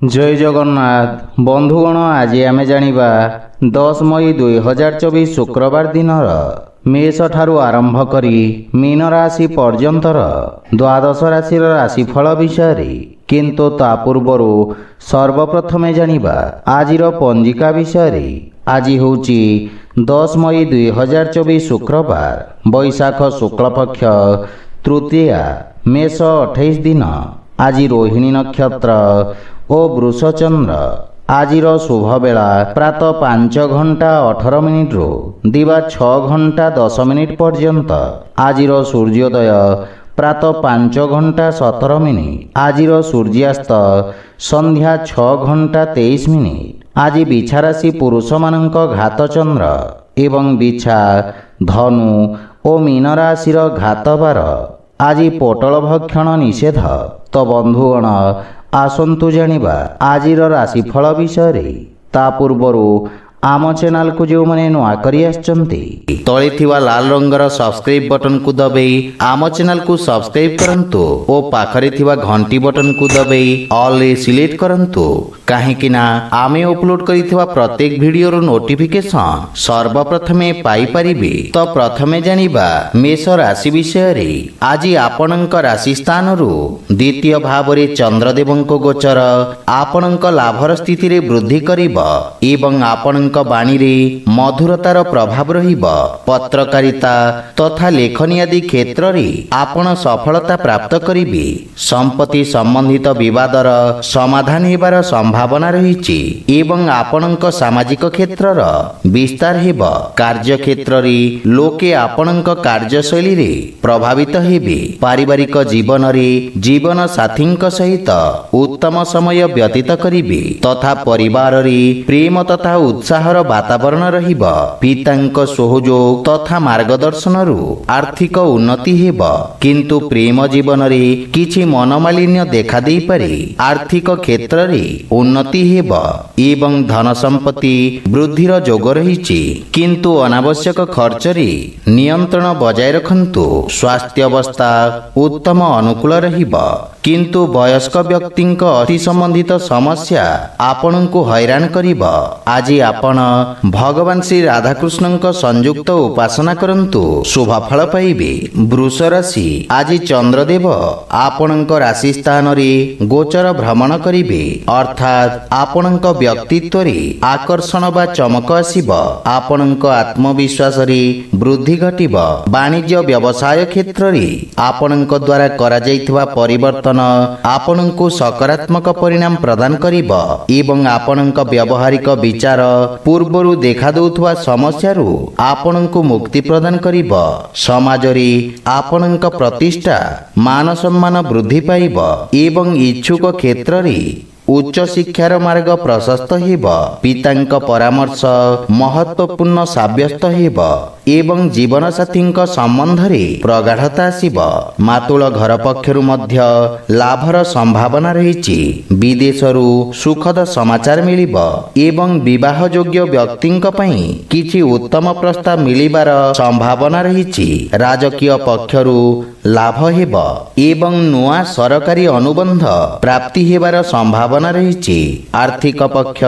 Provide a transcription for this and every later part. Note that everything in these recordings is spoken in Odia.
जय जगन्नाथ बंधुगण आज आमे जानिबा 10 मई 2024 शुक्रवार दिनर मेष ठारू आरंभ करी मीन राशि पर्यंतर द्वादश राशिर राशिफल विषय किंतु ता पूर्वरु सर्वप्रथमे जानिबा आजिर पंजिका विषय। आज होची 10 मई 2024 शुक्रवार बैशाख शुक्लपक्ष तृतीया मेष 28 दिन। आज रोहिणी नक्षत्र और वृषचंद्र। आजिर शुभ बेला प्रातः 5 घंटा 18 मिनिट रु दिवा 6 घंटा 10 मिनिट पर्यंत। आजिर सूर्योदय प्रातः 5 घंटा 17 मिनिट। आजिर सूर्यास्त संध्या 6 घंटा 23 मिनिट। आज बिछा राशि पुरुष मानक घात चंद्र एवं बिछा धनु और मीन राशिर घात बार। आज पोटल भक्षण निषेध। तो बंधुगण आसंतु जानिबा आजिर राशिफल विषय। ता पूर्वरु आम चैनल को जो मैंने नुआ करी आछंती तळे थिवा लाल रंगर सब्सक्राइब बटन को दबाई आम चैनल को सब्सक्राइब करंतु ओ पाखरे थिवा घंटी बटन को दबाई ऑल रे सिलेक्ट करंतु काहेकि ना आमे अपलोड करिथिवा प्रत्येक वीडियो रो नोटिफिकेशन सर्वप्रथमे पाई परिबे। तो प्रथमे जानिबा मेष राशि विषय रे। आज आपणक राशि स्थान रु द्वितीय भाव रे चंद्रदेवंको गोचर आपणक लाभर स्थिति रे वृद्धि करिबो एवं आपणक बाणी रे मधुरतार प्रभाव रहिब। पत्रकारिता तथा लेखनी आदि क्षेत्र रे आपण सफलता प्राप्त करिबे। संपत्ति संबंधित विवादर समाधान हेबार संभावना रहिछि एवं आपणक सामाजिक क्षेत्रर विस्तार हेब। कार्य क्षेत्र रे लोके आपणक कार्यशैली रे प्रभावित हेबे। पारिवारिक जीवन रे जीवन साथींक सहित उत्तम समय व्यतीत करिबे तथा परिवार रे प्रेम तथा उत्साह वातावरण रहिब। पितांक सहयोग तथा मार्गदर्शन रु आर्थिक उन्नति हेब किंतु प्रेम जीवन रे किछि मनमालिन्य देखा देई पारे। आर्थिक क्षेत्र रे उन्नति हेब एवं धन संपत्ति वृद्धिर जोग रहिछि किंतु अनावश्यक खर्च रे नियंत्रण बजाय रखंतु। स्वास्थ्य अवस्था उत्तम अनुकूल रहिब किंतु वयस्क व्यक्तिंक अति संबंधित समस्या आपणको हैरान करिब। आज आपण भगवान श्री राधाकृष्णଙ୍କ संयुक्त उपासना करंतु शुभ फल पाइबे। वृष राशि। आज चंद्रदेव आपणଙ୍କ राशि स्थान रे गोचर भ्रमण करिबे अर्थात आपणଙ୍କ व्यक्तित्व रे आकर्षण बा चमक आसीब। आपणଙ୍କ आत्मविश्वास रे वृद्धि घटिब। वाणिज्य व्यवसाय क्षेत्र रे आपणଙ୍କ द्वारा करा जायथिबा परिवर्तन आपणଙ୍କୁ सकारात्मक परिणाम प्रदान करिब एवं आपणଙ୍କ व्यवहारिक विचार पूर्वरु देखा दउथवा समस्यारु आपणଙ୍କୁ मुक्ति प्रदान करिब। समाज रे आपणଙ୍କ प्रतिष्ठा मान सम्मान वृद्धि पाइब एवं इच्छुक क्षेत्र रे उच्च शिक्षार मार्ग प्रशस्त हेब। पितांक परामर्श महत्वपूर्ण साब्यस्त हेब एवं जीवन साथींक संबंध रे प्रगाढ़ता आसीब। मातुल घर पक्षरु मध्य लाभर संभावना रहिछि। विदेशरु सुखद समाचार मिलिब एवं विवाह योग्य व्यक्तिंक पई किछि उत्तम प्रस्ताव मिलिबार संभावना रहिछि। राजकीय पक्षरु लाभ हेब एवं नुआ सरकारी अनुबंध प्राप्ति हेबार संभावना रहिछि। आर्थिक पक्ष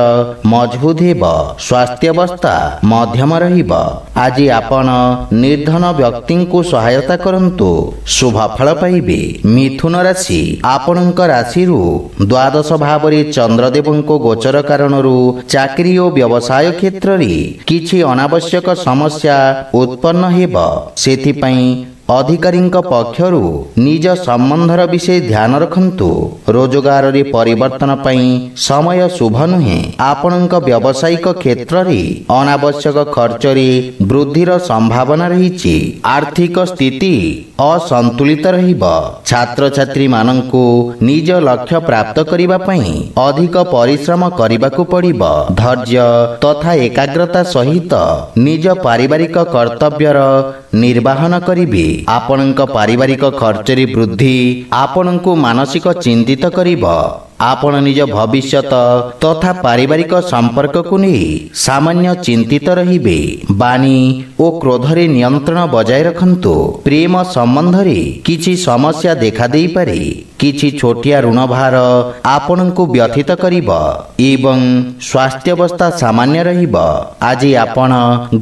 मजबूत हेब। स्वास्थ्य अवस्था मध्यम रहिब। आज आपण निर्धन व्यक्ति को सहायता करंतु शुभ फल पाइबे। मिथुन राशि। आपणक राशि रु द्वादश भाव रे चंद्रदेवंको गोचर कारणरु चाकरी और व्यवसाय क्षेत्र रे किछि अनावश्यक समस्या उत्पन्न हेब। सेथि पई अधिकारींक पक्षरु निज संबंधर विषय ध्यान रखंतु। रोजगार रे परिवर्तन पई समय शुभ नुहे। आपणक व्यावसायिक क्षेत्र रे अनावश्यक खर्च रे वृद्धिर संभावना रहिछि। आर्थिक स्थिति असंतुलित रहिब। छात्र छात्री मानंकु निज लक्ष्य प्राप्त करिबा पई अधिक परिश्रम करिबाकु पड़िब। धैर्य तथा एकाग्रता सहित निज पारिवारिक कर्तव्यर निर्वाहन करिबे। आपणक पारिवारिक खर्च रे वृद्धि आपणको मानसिक चिंतित करिब। ଆପଣ ନିଜ ଭବିଷ୍ୟତ ତଥା ପାରିବାରିକ ସମ୍ପର୍କକୁ ନେଇ ସାମାନ୍ୟ ଚିନ୍ତିତ ରହିବେ। ବାଣୀ ଓ କ୍ରୋଧରେ ନିୟନ୍ତ୍ରଣ ବଜାୟ ରଖନ୍ତୁ। ପ୍ରେମ ସମ୍ବନ୍ଧରେ କିଛି ସମସ୍ୟା ଦେଖାଦେଇପାରେ। କିଛି ଛୋଟିଆ ଋଣ ଭାର ଆପଣଙ୍କୁ ବ୍ୟଥିତ କରିବ ଏବଂ ସ୍ୱାସ୍ଥ୍ୟାବସ୍ଥା ସାମାନ୍ୟ ରହିବ। ଆଜି ଆପଣ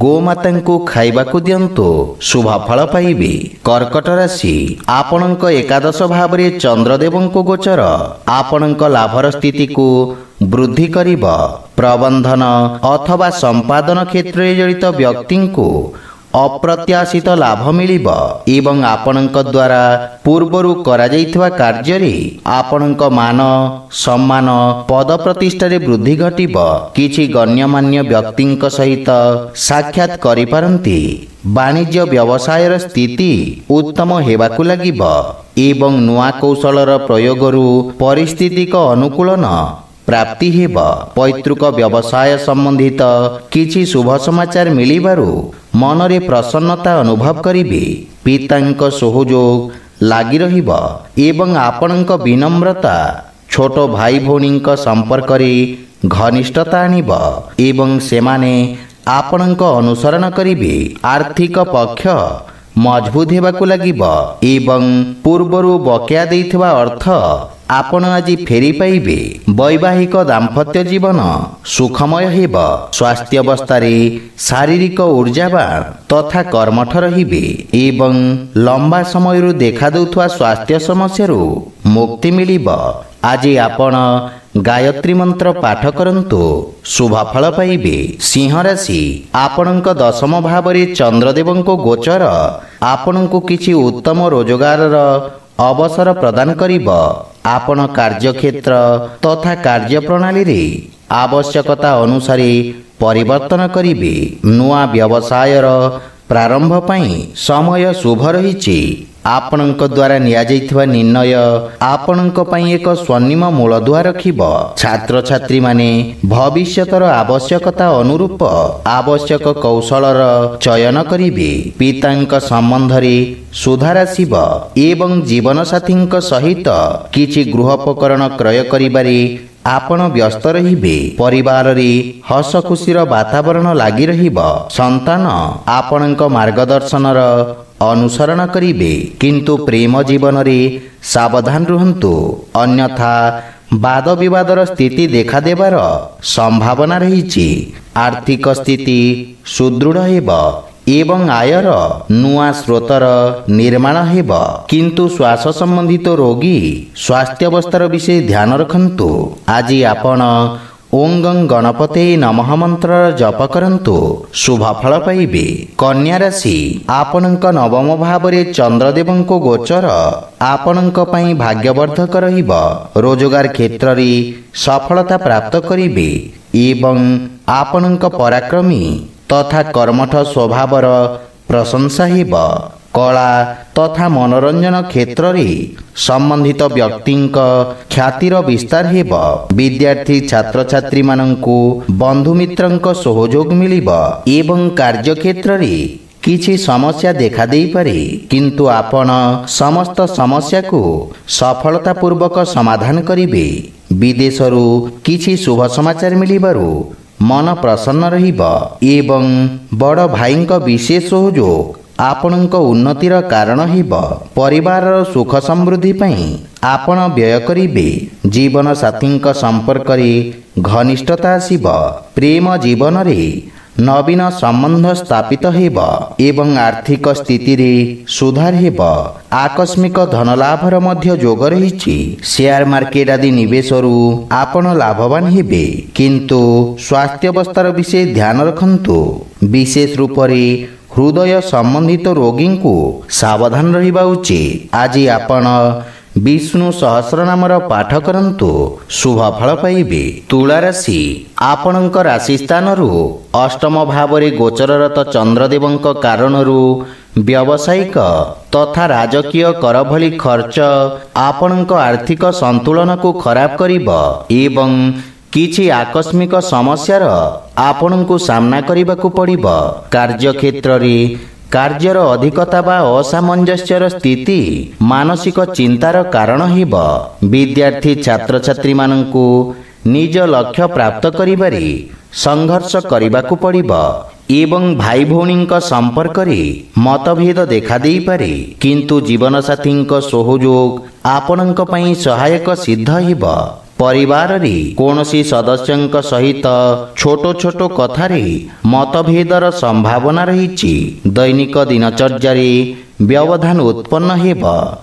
ଗୋମାତାଙ୍କୁ ଖାଇବାକୁ ଦିଅନ୍ତୁ, ଶୁଭ ଫଳ ପାଇବେ। କର୍କଟ ରାଶି, ଆପଣଙ୍କ ଏକାଦଶ ଭାବରେ ଚନ୍ଦ୍ରଦେବଙ୍କ ଗୋଚର ଆପଣଙ୍କ ଲାଭର ସ୍ଥିତିକୁ ବୃଦ୍ଧି କରିବ। ପ୍ରବନ୍ଧନ ଅଥବା ସମ୍ପାଦନ କ୍ଷେତ୍ରରେ ଜଡ଼ିତ ବ୍ୟକ୍ତିଙ୍କୁ ଅପ୍ରତ୍ୟାଶିତ ଲାଭ ମିଳିବ ଏବଂ ଆପଣଙ୍କ ଦ୍ୱାରା ପୂର୍ବରୁ କରାଯାଇଥିବା କାର୍ଯ୍ୟରେ ଆପଣଙ୍କ ମାନ ସମ୍ମାନ ପଦ ପ୍ରତିଷ୍ଠାରେ ବୃଦ୍ଧି ଘଟିବ। କିଛି ଗଣ୍ୟମାନ୍ୟ ବ୍ୟକ୍ତିଙ୍କ ସହିତ ସାକ୍ଷାତ କରିପାରନ୍ତି। ବାଣିଜ୍ୟ ବ୍ୟବସାୟର ସ୍ଥିତି ଉତ୍ତମ ହେବାକୁ ଲାଗିବ ଏବଂ ନୂଆ କୌଶଳର ପ୍ରୟୋଗରୁ ପରିସ୍ଥିତିକ ଅନୁକୂଳନ ପ୍ରାପ୍ତି ହେବ। ପୈତୃକ ବ୍ୟବସାୟ ସମ୍ବନ୍ଧିତ କିଛି ଶୁଭ ସମାଚାର ମିଳିବାରୁ ମନରେ ପ୍ରସନ୍ନତା ଅନୁଭବ କରିବେ। ପିତାଙ୍କ ସହଯୋଗ ଲାଗି ରହିବ ଏବଂ ଆପଣଙ୍କ ବିନମ୍ରତା ଛୋଟ ଭାଇ ଭଉଣୀଙ୍କ ସମ୍ପର୍କରେ ଘନିଷ୍ଠତା ଆଣିବ ଏବଂ ସେମାନେ ଆପଣଙ୍କ ଅନୁସରଣ କରିବେ। ଆର୍ଥିକ ପକ୍ଷ ମଜବୁତ ହେବାକୁ ଲାଗିବ ଏବଂ ପୂର୍ବରୁ ବକେୟା ଦେଇଥିବା ଅର୍ଥ ଆପଣ ଆଜି ଫେରି ପାଇବେ। ବୈବାହିକ ଦାମ୍ପତ୍ୟ ଜୀବନ ସୁଖମୟ ହେବ। ସ୍ୱାସ୍ଥ୍ୟାବସ୍ଥାରେ ଶାରୀରିକ ଊର୍ଜାବାନ ତଥା କର୍ମଠ ରହିବେ ଏବଂ ଲମ୍ବା ସମୟରୁ ଦେଖାଦେଉଥିବା ସ୍ୱାସ୍ଥ୍ୟ ସମସ୍ୟାରୁ ମୁକ୍ତି ମିଳିବ। ଆଜି ଆପଣ ଗାୟତ୍ରୀ ମନ୍ତ୍ର ପାଠ କରନ୍ତୁ, ଶୁଭ ଫଳ ପାଇବେ। ସିଂହ ରାଶି, ଆପଣଙ୍କ ଦଶମ ଭାବରେ ଚନ୍ଦ୍ରଦେବଙ୍କ ଗୋଚର ଆପଣଙ୍କୁ କିଛି ଉତ୍ତମ ରୋଜଗାରର ଅବସର ପ୍ରଦାନ କରିବ। ଆପଣ କାର୍ଯ୍ୟକ୍ଷେତ୍ର ତଥା କାର୍ଯ୍ୟପ୍ରଣାଳୀରେ ଆବଶ୍ୟକତା ଅନୁସାରେ ପରିବର୍ତ୍ତନ କରିବେ। ନୂଆ ବ୍ୟବସାୟର ପ୍ରାରମ୍ଭ ପାଇଁ ସମୟ ଶୁଭ ରହିଛି। ଆପଣଙ୍କ ଦ୍ୱାରା ନିଆଯାଇଥିବା ନିର୍ଣ୍ଣୟ ଆପଣଙ୍କ ପାଇଁ ଏକ ସ୍ୱର୍ଣ୍ଣିମ ମୂଳଦୁଆ ରଖିବ। ଛାତ୍ରଛାତ୍ରୀମାନେ ଭବିଷ୍ୟତର ଆବଶ୍ୟକତା ଅନୁରୂପ ଆବଶ୍ୟକ କୌଶଳର ଚୟନ କରିବେ। ପିତାଙ୍କ ସମ୍ବନ୍ଧରେ ସୁଧାର ଆସିବ ଏବଂ ଜୀବନସାଥୀଙ୍କ ସହିତ କିଛି ଗୃହୋପକରଣ କ୍ରୟ କରିବାରେ ଆପଣ ବ୍ୟସ୍ତ ରହିବେ। ପରିବାରରେ ହସ ଖୁସିର ବାତାବରଣ ଲାଗି ରହିବ। ସନ୍ତାନ ଆପଣଙ୍କ ମାର୍ଗଦର୍ଶନର ଅନୁସରଣ କରିବେ, କିନ୍ତୁ ପ୍ରେମ ଜୀବନରେ ସାବଧାନ ରୁହନ୍ତୁ, ଅନ୍ୟଥା ବାଦ ବିବାଦର ସ୍ଥିତି ଦେଖାଦେବାର ସମ୍ଭାବନା ରହିଛି। ଆର୍ଥିକ ସ୍ଥିତି ସୁଦୃଢ଼ ହେବ ଏବଂ ଆୟର ନୂଆ ସ୍ରୋତର ନିର୍ମାଣ ହେବ, କିନ୍ତୁ ଶ୍ୱାସ ସମ୍ବନ୍ଧିତ ରୋଗୀ ସ୍ୱାସ୍ଥ୍ୟାବସ୍ଥାର ବିଷୟ ଧ୍ୟାନ ରଖନ୍ତୁ। ଆଜି ଆପଣ ଓଁ ଗଂ ଗଣପତେ ନମଃ ମନ୍ତ୍ରର ଜପ କରନ୍ତୁ, ଶୁଭ ଫଳ ପାଇବେ। କନ୍ୟା ରାଶି, ଆପଣଙ୍କ ନବମ ଭାବରେ ଚନ୍ଦ୍ରଦେବଙ୍କ ଗୋଚର ଆପଣଙ୍କ ପାଇଁ ଭାଗ୍ୟବର୍ଦ୍ଧକ ରହିବ। ରୋଜଗାର କ୍ଷେତ୍ରରେ ସଫଳତା ପ୍ରାପ୍ତ କରିବେ ଏବଂ ଆପଣଙ୍କ ପରାକ୍ରମୀ ତଥା କର୍ମଠ ସ୍ୱଭାବର ପ୍ରଶଂସା ହେବ। କଳା ତଥା ମନୋରଞ୍ଜନ କ୍ଷେତ୍ରରେ ସମ୍ବନ୍ଧିତ ବ୍ୟକ୍ତିଙ୍କ ଖ୍ୟାତିର ବିସ୍ତାର ହେବ। ବିଦ୍ୟାର୍ଥୀ ଛାତ୍ରଛାତ୍ରୀମାନଙ୍କୁ ବନ୍ଧୁମିତ୍ରଙ୍କ ସହଯୋଗ ମିଳିବ ଏବଂ କାର୍ଯ୍ୟକ୍ଷେତ୍ରରେ କିଛି ସମସ୍ୟା ଦେଖାଦେଇପାରେ, କିନ୍ତୁ ଆପଣ ସମସ୍ତ ସମସ୍ୟାକୁ ସଫଳତାପୂର୍ବକ ସମାଧାନ କରିବେ। ବିଦେଶରୁ କିଛି ଶୁଭ ସମାଚାର ମିଳିବାରୁ ମନ ପ୍ରସନ୍ନ ରହିବ ଏବଂ ବଡ଼ ଭାଇଙ୍କ ବିଶେଷ ସହଯୋଗ ଆପଣଙ୍କ ଉନ୍ନତିର କାରଣ ହେବ। ପରିବାରର ସୁଖ ସମୃଦ୍ଧି ପାଇଁ ଆପଣ ବ୍ୟୟ କରିବେ। ଜୀବନସାଥୀଙ୍କ ସମ୍ପର୍କରେ ଘନିଷ୍ଠତା ଆସିବ। ପ୍ରେମ ଜୀବନରେ ନବୀନ ସମ୍ବନ୍ଧ ସ୍ଥାପିତ ହେବ ଏବଂ ଆର୍ଥିକ ସ୍ଥିତିରେ ସୁଧାର ହେବ। ଆକସ୍ମିକ ଧନଲାଭର ମଧ୍ୟ ଯୋଗ ରହିଛି। ସେୟାର ମାର୍କେଟ ଆଦି ନିବେଶରୁ ଆପଣ ଲାଭବାନ ହେବେ, କିନ୍ତୁ ସ୍ୱାସ୍ଥ୍ୟାବସ୍ଥାର ବିଷୟ ଧ୍ୟାନ ରଖନ୍ତୁ। ବିଶେଷ ରୂପରେ ହୃଦୟ ସମ୍ବନ୍ଧିତ ରୋଗୀଙ୍କୁ ସାବଧାନ ରହିବା ଉଚିତ। ଆଜି ଆପଣ ବିଷ୍ଣୁ ସହସ୍ରନାମର ପାଠ କରନ୍ତୁ, ଶୁଭ ଫଳ ପାଇବେ। ତୁଳା ରାଶି, ଆପଣଙ୍କ ରାଶି ସ୍ଥାନରୁ ଅଷ୍ଟମ ଭାବରେ ଗୋଚରରତ ଚନ୍ଦ୍ରଦେବଙ୍କ କାରଣରୁ ବ୍ୟବସାୟିକ ତଥା ରାଜକୀୟ କର ଭଳି ଖର୍ଚ୍ଚ ଆପଣଙ୍କ ଆର୍ଥିକ ସନ୍ତୁଳନକୁ ଖରାପ କରିବ ଏବଂ କିଛି ଆକସ୍ମିକ ସମସ୍ୟାର ଆପଣଙ୍କୁ ସାମ୍ନା କରିବାକୁ ପଡ଼ିବ। କାର୍ଯ୍ୟକ୍ଷେତ୍ରରେ କାର୍ଯ୍ୟର ଅଧିକତା ବା ଅସାମଞ୍ଜସ୍ୟର ସ୍ଥିତି ମାନସିକ ଚିନ୍ତାର କାରଣ ହେବ। ବିଦ୍ୟାର୍ଥୀ ଛାତ୍ରଛାତ୍ରୀମାନଙ୍କୁ ନିଜ ଲକ୍ଷ୍ୟ ପ୍ରାପ୍ତ କରିବାରେ ସଂଘର୍ଷ କରିବାକୁ ପଡ଼ିବ ଏବଂ ଭାଇ ଭଉଣୀଙ୍କ ସମ୍ପର୍କରେ ମତଭେଦ ଦେଖାଦେଇପାରେ, କିନ୍ତୁ ଜୀବନସାଥୀଙ୍କ ସହଯୋଗ ଆପଣଙ୍କ ପାଇଁ ସହାୟକ ସିଦ୍ଧ ହେବ। ପରିବାରରେ କୌଣସି ସଦସ୍ୟଙ୍କ ସହିତ ଛୋଟ ଛୋଟ କଥାରେ ମତଭେଦର ସମ୍ଭାବନା ରହିଛି। ଦୈନିକ ଦିନଚର୍ଯ୍ୟାରେ ବ୍ୟବଧାନ ଉତ୍ପନ୍ନ ହେବ,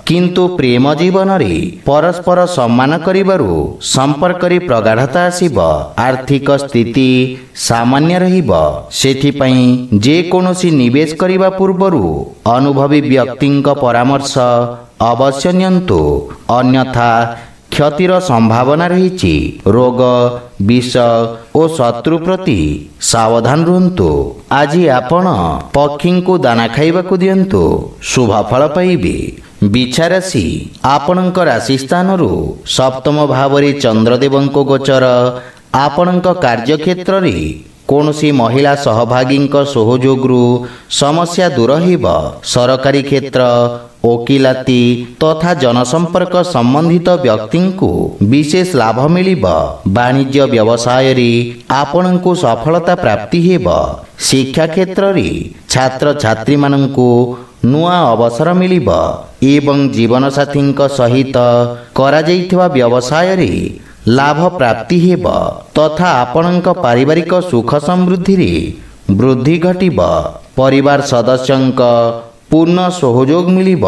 କିନ୍ତୁ ପ୍ରେମ ଜୀବନରେ ପରସ୍ପର ସମ୍ମାନ କରିବାରୁ ସମ୍ପର୍କରେ ପ୍ରଗାଢ଼ତା ଆସିବ। ଆର୍ଥିକ ସ୍ଥିତି ସାମାନ୍ୟ ରହିବ। ସେଥିପାଇଁ ଯେକୌଣସି ନିବେଶ କରିବା ପୂର୍ବରୁ ଅନୁଭବୀ ବ୍ୟକ୍ତିଙ୍କ ପରାମର୍ଶ ଅବଶ୍ୟ ନିଅନ୍ତୁ, ଅନ୍ୟଥା କ୍ଷତିର ସମ୍ଭାବନା ରହିଛି। ରୋଗ, ବିଷ ଓ ଶତ୍ରୁ ପ୍ରତି ସାବଧାନ ରୁହନ୍ତୁ। ଆଜି ଆପଣ ପକ୍ଷୀଙ୍କୁ ଦାନା ଖାଇବାକୁ ଦିଅନ୍ତୁ, ଶୁଭ ଫଳ ପାଇବେ। ବିଛା ରାଶି, ଆପଣଙ୍କ ରାଶି ସ୍ଥାନରୁ ସପ୍ତମ ଭାବରେ ଚନ୍ଦ୍ରଦେବଙ୍କ ଗୋଚର ଆପଣଙ୍କ କାର୍ଯ୍ୟକ୍ଷେତ୍ରରେ କୌଣସି ମହିଳା ସହଭାଗୀଙ୍କ ସହଯୋଗରୁ ସମସ୍ୟା ଦୂର ହେବ। ସରକାରୀ କ୍ଷେତ୍ର, ଓକିଲାତି ତଥା ଜନସମ୍ପର୍କ ସମ୍ବନ୍ଧିତ ବ୍ୟକ୍ତିଙ୍କୁ ବିଶେଷ ଲାଭ ମିଳିବ। ବାଣିଜ୍ୟ ବ୍ୟବସାୟରେ ଆପଣଙ୍କୁ ସଫଳତା ପ୍ରାପ୍ତି ହେବ। ଶିକ୍ଷା କ୍ଷେତ୍ରରେ ଛାତ୍ରଛାତ୍ରୀମାନଙ୍କୁ ନୂଆ ଅବସର ମିଳିବ ଏବଂ ଜୀବନସାଥୀଙ୍କ ସହିତ କରାଯାଇଥିବା ବ୍ୟବସାୟରେ ଲାଭ ପ୍ରାପ୍ତି ହେବ ତଥା ଆପଣଙ୍କ ପାରିବାରିକ ସୁଖ ସମୃଦ୍ଧିରେ ବୃଦ୍ଧି ଘଟିବ। ପରିବାର ସଦସ୍ୟଙ୍କ ପୂର୍ଣ୍ଣ ସହଯୋଗ ମିଳିବ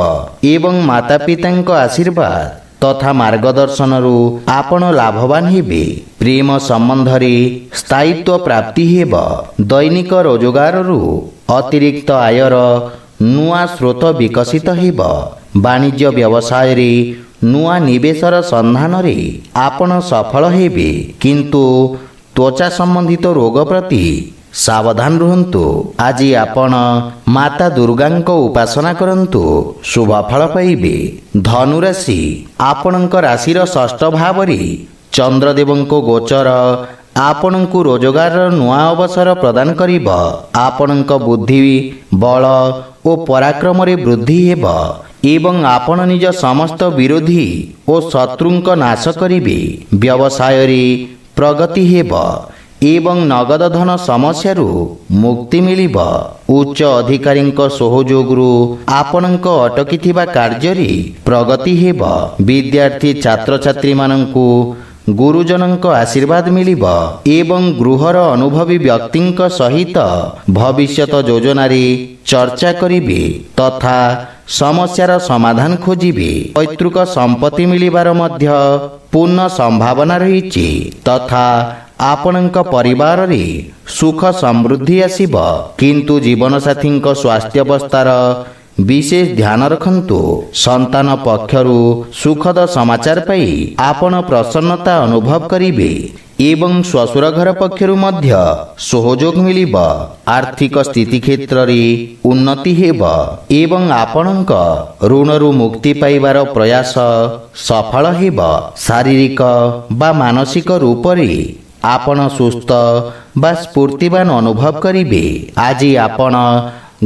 ଏବଂ ମାତାପିତାଙ୍କ ଆଶୀର୍ବାଦ ତଥା ମାର୍ଗଦର୍ଶନରୁ ଆପଣ ଲାଭବାନ ହେବେ। ପ୍ରେମ ସମ୍ବନ୍ଧରେ ସ୍ଥାୟିତ୍ୱ ପ୍ରାପ୍ତି ହେବ। ଦୈନିକ ରୋଜଗାରରୁ ଅତିରିକ୍ତ ଆୟର ନୂଆ ସ୍ରୋତ ବିକଶିତ ହେବ। ବାଣିଜ୍ୟ ବ୍ୟବସାୟରେ ନୂଆ ନିବେଶର ସନ୍ଧାନରେ ଆପଣ ସଫଳ ହେବେ, କିନ୍ତୁ ତ୍ୱଚା ସମ୍ବନ୍ଧିତ ରୋଗ ପ୍ରତି ସାବଧାନ ରୁହନ୍ତୁ। ଆଜି ଆପଣ ମାତା ଦୁର୍ଗାଙ୍କ ଉପାସନା କରନ୍ତୁ, ଶୁଭ ଫଳ ପାଇବେ। ଧନୁରାଶି, ଆପଣଙ୍କ ରାଶିର ଷଷ୍ଠ ଭାବରେ ଚନ୍ଦ୍ରଦେବଙ୍କ ଗୋଚର ଆପଣଙ୍କୁ ରୋଜଗାରର ନୂଆ ଅବସର ପ୍ରଦାନ କରିବ। ଆପଣଙ୍କ ବୁଦ୍ଧି, ବଳ ଓ ପରାକ୍ରମରେ ବୃଦ୍ଧି ହେବ ଏବଂ ଆପଣ ନିଜ ସମସ୍ତ ବିରୋଧୀ ଓ ଶତ୍ରୁଙ୍କ ନାଶ କରିବେ। ବ୍ୟବସାୟରେ ପ୍ରଗତି ହେବ ଏବଂ ନଗଦ ଧନ ସମସ୍ୟାରୁ ମୁକ୍ତି ମିଳିବ। ଉଚ୍ଚ ଅଧିକାରୀଙ୍କ ସହଯୋଗରୁ ଆପଣଙ୍କ ଅଟକିଥିବା କାର୍ଯ୍ୟରେ ପ୍ରଗତି ହେବ। ବିଦ୍ୟାର୍ଥୀ ଛାତ୍ରଛାତ୍ରୀମାନଙ୍କୁ ଗୁରୁଜନଙ୍କ ଆଶୀର୍ବାଦ ମିଳିବ ଏବଂ ଗୃହର ଅନୁଭବୀ ବ୍ୟକ୍ତିଙ୍କ ସହିତ ଭବିଷ୍ୟତ ଯୋଜନାରେ ଚର୍ଚ୍ଚା କରିବେ ତଥା ସମସ୍ୟାର ସମାଧାନ ଖୋଜିବେ। ପୈତୃକ ସମ୍ପତ୍ତି ମିଳିବାର ମଧ୍ୟ ପୂର୍ଣ୍ଣ ସମ୍ଭାବନା ରହିଛି ତଥା ଆପଣଙ୍କ ପରିବାରରେ ସୁଖ ସମୃଦ୍ଧି ଆସିବ, କିନ୍ତୁ ଜୀବନସାଥୀଙ୍କ ସ୍ୱାସ୍ଥ୍ୟାବସ୍ଥାର ବିଶେଷ ଧ୍ୟାନ ରଖନ୍ତୁ। ସନ୍ତାନ ପକ୍ଷରୁ ସୁଖଦ ସମାଚାର ପାଇ ଆପଣ ପ୍ରସନ୍ନତା ଅନୁଭବ କରିବେ ଏବଂ ଶ୍ୱଶୁର ଘର ପକ୍ଷରୁ ମଧ୍ୟ ସହଯୋଗ ମିଳିବ। ଆର୍ଥିକ ସ୍ଥିତି କ୍ଷେତ୍ରରେ ଉନ୍ନତି ହେବ ଏବଂ ଆପଣଙ୍କ ଋଣରୁ ମୁକ୍ତି ପାଇବାର ପ୍ରୟାସ ସଫଳ ହେବ। ଶାରୀରିକ ବା ମାନସିକ ରୂପରେ ଆପଣ ସୁସ୍ଥ ବା ସ୍ଫୂର୍ତ୍ତିବାନ ଅନୁଭବ କରିବେ। ଆଜି ଆପଣ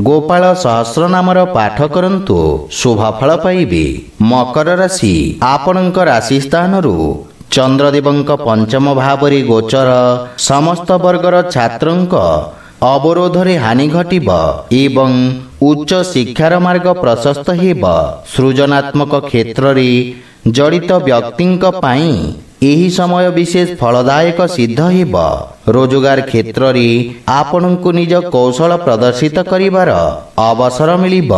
ଗୋପାଳ ସହସ୍ର ନାମର ପାଠ କରନ୍ତୁ, ଶୁଭ ଫଳ ପାଇବେ। ମକର ରାଶି, ଆପଣଙ୍କ ରାଶି ସ୍ଥାନରୁ ଚନ୍ଦ୍ରଦେବଙ୍କ ପଞ୍ଚମ ଭାବରେ ଗୋଚର ସମସ୍ତ ବର୍ଗର ଛାତ୍ରଙ୍କ ଅବରୋଧରେ ହାନି ଘଟିବ ଏବଂ ଉଚ୍ଚ ଶିକ୍ଷାର ମାର୍ଗ ପ୍ରଶସ୍ତ ହେବ। ସୃଜନାତ୍ମକ କ୍ଷେତ୍ରରେ ଜଡ଼ିତ ବ୍ୟକ୍ତିଙ୍କ ପାଇଁ ଏହି ସମୟ ବିଶେଷ ଫଳଦାୟକ ସିଦ୍ଧ ହେବ। ରୋଜଗାର କ୍ଷେତ୍ରରେ ଆପଣଙ୍କୁ ନିଜ କୌଶଳ ପ୍ରଦର୍ଶିତ କରିବାର ଅବସର ମିଳିବ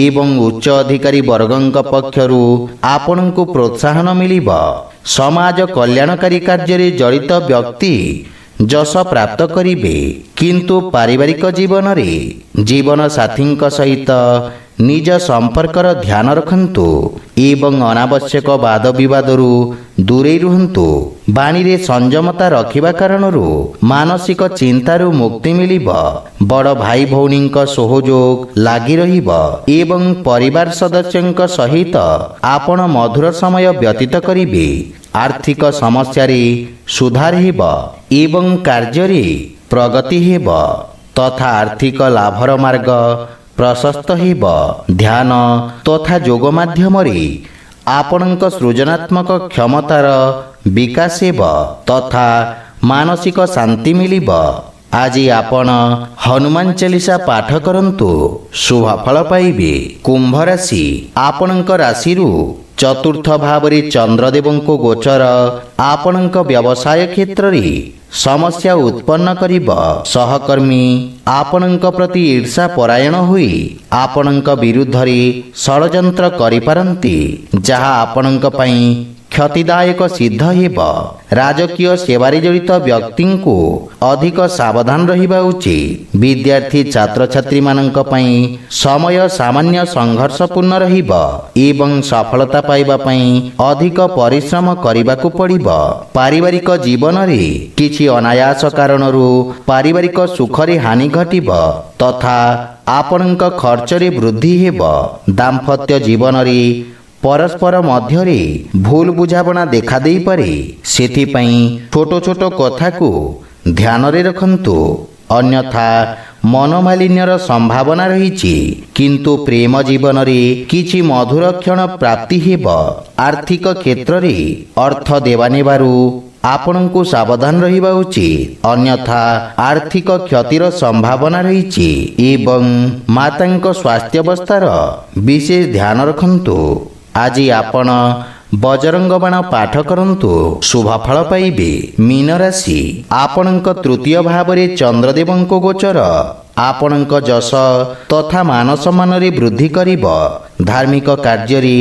ଏବଂ ଉଚ୍ଚ ଅଧିକାରୀ ବର୍ଗଙ୍କ ପକ୍ଷରୁ ଆପଣଙ୍କୁ ପ୍ରୋତ୍ସାହନ ମିଳିବ। ସମାଜ କଲ୍ୟାଣକାରୀ କାର୍ଯ୍ୟରେ ଜଡ଼ିତ ବ୍ୟକ୍ତି ଯଶ ପ୍ରାପ୍ତ କରିବେ, କିନ୍ତୁ ପାରିବାରିକ ଜୀବନରେ ଜୀବନସାଥୀଙ୍କ ସହିତ ନିଜ ସମ୍ପର୍କର ଧ୍ୟାନ ରଖନ୍ତୁ ଏବଂ ଅନାବଶ୍ୟକ ବାଦ ବିବାଦରୁ ଦୂରେଇ ରୁହନ୍ତୁ। ବାଣୀରେ ସଂଯମତା ରଖିବା କାରଣରୁ ମାନସିକ ଚିନ୍ତାରୁ ମୁକ୍ତି ମିଳିବ। ବଡ଼ ଭାଇ ଭଉଣୀଙ୍କ ସହଯୋଗ ଲାଗି ରହିବ ଏବଂ ପରିବାର ସଦସ୍ୟଙ୍କ ସହିତ ଆପଣ ମଧୁର ସମୟ ବ୍ୟତୀତ କରିବେ। ଆର୍ଥିକ ସମସ୍ୟାରେ ସୁଧାର ହେବ ଏବଂ କାର୍ଯ୍ୟରେ ପ୍ରଗତି ହେବ ତଥା ଆର୍ଥିକ ଲାଭର ମାର୍ଗ ପ୍ରଶସ୍ତ ହେବ। ଧ୍ୟାନ ତଥା ଯୋଗ ମାଧ୍ୟମରେ ଆପଣଙ୍କ ସୃଜନାତ୍ମକ କ୍ଷମତାର ବିକାଶ ହେବ ତଥା ମାନସିକ ଶାନ୍ତି ମିଳିବ। ଆଜି ଆପଣ ହନୁମାନ ଚାଳିଶା ପାଠ କରନ୍ତୁ, ଶୁଭ ଫଳ ପାଇବେ। କୁମ୍ଭ ରାଶି, ଆପଣଙ୍କ ରାଶିରୁ ଚତୁର୍ଥ ଭାବରେ ଚନ୍ଦ୍ରଦେବଙ୍କ ଗୋଚର ଆପଣଙ୍କ ବ୍ୟବସାୟ କ୍ଷେତ୍ରରେ ସମସ୍ୟା ଉତ୍ପନ୍ନ କରିବ। ସହକର୍ମୀ ଆପଣଙ୍କ ପ୍ରତି ଈର୍ଷା ପରାୟଣ ହୋଇ ଆପଣଙ୍କ ବିରୁଦ୍ଧରେ ଷଡ଼ଯନ୍ତ୍ର କରିପାରନ୍ତି, ଯାହା ଆପଣଙ୍କ ପାଇଁ କ୍ଷତିଦାୟକ ସିଦ୍ଧ ହେବ। ରାଜକୀୟ ସେବାରେ ଜଡ଼ିତ ବ୍ୟକ୍ତିଙ୍କୁ ଅଧିକ ସାବଧାନ ରହିବା ଉଚିତ। ବିଦ୍ୟାର୍ଥୀ ଛାତ୍ରଛାତ୍ରୀମାନଙ୍କ ପାଇଁ ସମୟ ସାମାନ୍ୟ ସଂଘର୍ଷପୂର୍ଣ୍ଣ ରହିବ ଏବଂ ସଫଳତା ପାଇବା ପାଇଁ ଅଧିକ ପରିଶ୍ରମ କରିବାକୁ ପଡ଼ିବ। ପାରିବାରିକ ଜୀବନରେ କିଛି ଅନାୟାସ କାରଣରୁ ପାରିବାରିକ ସୁଖରେ ହାନି ଘଟିବ ତଥା ଆପଣଙ୍କ ଖର୍ଚ୍ଚରେ ବୃଦ୍ଧି ହେବ। ଦାମ୍ପତ୍ୟ ଜୀବନରେ ପରସ୍ପର ମଧ୍ୟରେ ଭୁଲ ବୁଝାମଣା ଦେଖାଦେଇପାରେ, ସେଥିପାଇଁ ଛୋଟ ଛୋଟ କଥାକୁ ଧ୍ୟାନରେ ରଖନ୍ତୁ, ଅନ୍ୟଥା ମନୋମାଳିନ୍ୟର ସମ୍ଭାବନା ରହିଛି। କିନ୍ତୁ ପ୍ରେମ ଜୀବନରେ କିଛି ମଧୁର କ୍ଷଣ ପ୍ରାପ୍ତି ହେବ। ଆର୍ଥିକ କ୍ଷେତ୍ରରେ ଅର୍ଥ ଦେବା ନେବାରୁ ଆପଣଙ୍କୁ ସାବଧାନ ରହିବା ଉଚିତ, ଅନ୍ୟଥା ଆର୍ଥିକ କ୍ଷତିର ସମ୍ଭାବନା ରହିଛି ଏବଂ ମାତାଙ୍କ ସ୍ୱାସ୍ଥ୍ୟାବସ୍ଥାର ବିଶେଷ ଧ୍ୟାନ ରଖନ୍ତୁ। ଆଜି ଆପଣ ବଜରଙ୍ଗ ବାଣ ପାଠ କରନ୍ତୁ, ଶୁଭ ଫଳ ପାଇବେ। ମୀନ ରାଶି, ଆପଣଙ୍କ ତୃତୀୟ ଭାବରେ ଚନ୍ଦ୍ରଦେବଙ୍କ ଗୋଚର ଆପଣଙ୍କ ଯଶ ତଥା ମାନ ସମ୍ମାନରେ ବୃଦ୍ଧି କରିବ। ଧାର୍ମିକ କାର୍ଯ୍ୟରେ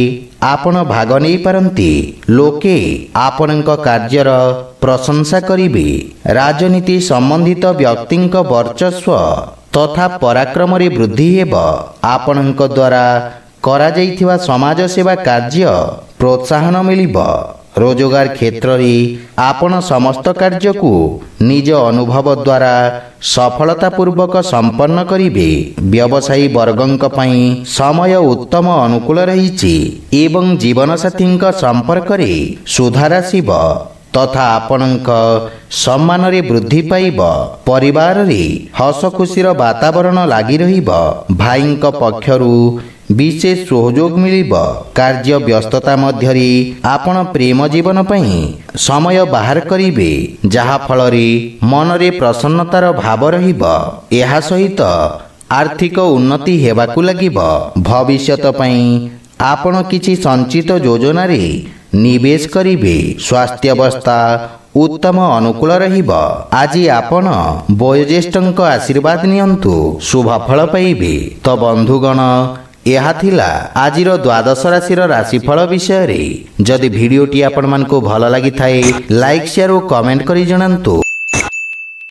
ଆପଣ ଭାଗ ନେଇପାରନ୍ତି, ଲୋକେ ଆପଣଙ୍କ କାର୍ଯ୍ୟର ପ୍ରଶଂସା କରିବେ। ରାଜନୀତି ସମ୍ବନ୍ଧିତ ବ୍ୟକ୍ତିଙ୍କ ବର୍ଚସ୍ୱ ତଥା ପରାକ୍ରମରେ ବୃଦ୍ଧି ହେବ। ଆପଣଙ୍କ ଦ୍ୱାରା କରାଯାଇଥିବା ସମାଜ ସେବା କାର୍ଯ୍ୟ ପ୍ରୋତ୍ସାହନ ମିଳିବ। ରୋଜଗାର କ୍ଷେତ୍ରରେ ଆପଣ ସମସ୍ତ କାର୍ଯ୍ୟକୁ ନିଜ ଅନୁଭବ ଦ୍ୱାରା ସଫଳତାପୂର୍ବକ ସମ୍ପନ୍ନ କରିବେ। ବ୍ୟବସାୟୀ ବର୍ଗଙ୍କ ପାଇଁ ସମୟ ଉତ୍ତମ ଅନୁକୂଳ ରହିଛି ଏବଂ ଜୀବନସାଥୀଙ୍କ ସମ୍ପର୍କରେ ସୁଧାର ଆସିବ ତଥା ଆପଣଙ୍କ ସମ୍ମାନରେ ବୃଦ୍ଧି ପାଇବ। ପରିବାରରେ ହସ ଖୁସିର ବାତାବରଣ ଲାଗି ରହିବ। ଭାଇଙ୍କ ପକ୍ଷରୁ ବିଶେଷ ସହଯୋଗ ମିଳିବ। କାର୍ଯ୍ୟ ବ୍ୟସ୍ତତା ମଧ୍ୟରେ ଆପଣ ପ୍ରେମ ଜୀବନ ପାଇଁ ସମୟ ବାହାର କରିବେ, ଯାହା ଫଳରେ ମନରେ ପ୍ରସନ୍ନତାର ଭାବ ରହିବ। ଏହା ସହିତ ଆର୍ଥିକ ଉନ୍ନତି ହେବାକୁ ଲାଗିବ। ଭବିଷ୍ୟତ ପାଇଁ ଆପଣ କିଛି ସଞ୍ଚିତ ଯୋଜନାରେ ନିବେଶ କରିବେ। ସ୍ୱାସ୍ଥ୍ୟାବସ୍ଥା ଉତ୍ତମ ଅନୁକୂଳ ରହିବ। ଆଜି ଆପଣ ବୟୋଜ୍ୟେଷ୍ଠଙ୍କ ଆଶୀର୍ବାଦ ନିଅନ୍ତୁ, ଶୁଭ ଫଳ ପାଇବେ। ତ ବନ୍ଧୁଗଣ, ଏହା ଥିଲା ଆଜିର ଦ୍ୱାଦଶ ରାଶିର ରାଶିଫଳ ବିଷୟରେ। ଯଦି ଭିଡ଼ିଓଟି ଆପଣମାନଙ୍କୁ ଭଲ ଲାଗିଥାଏ, ଲାଇକ୍, ସେୟାର ଓ କମେଣ୍ଟ କରି ଜଣାନ୍ତୁ।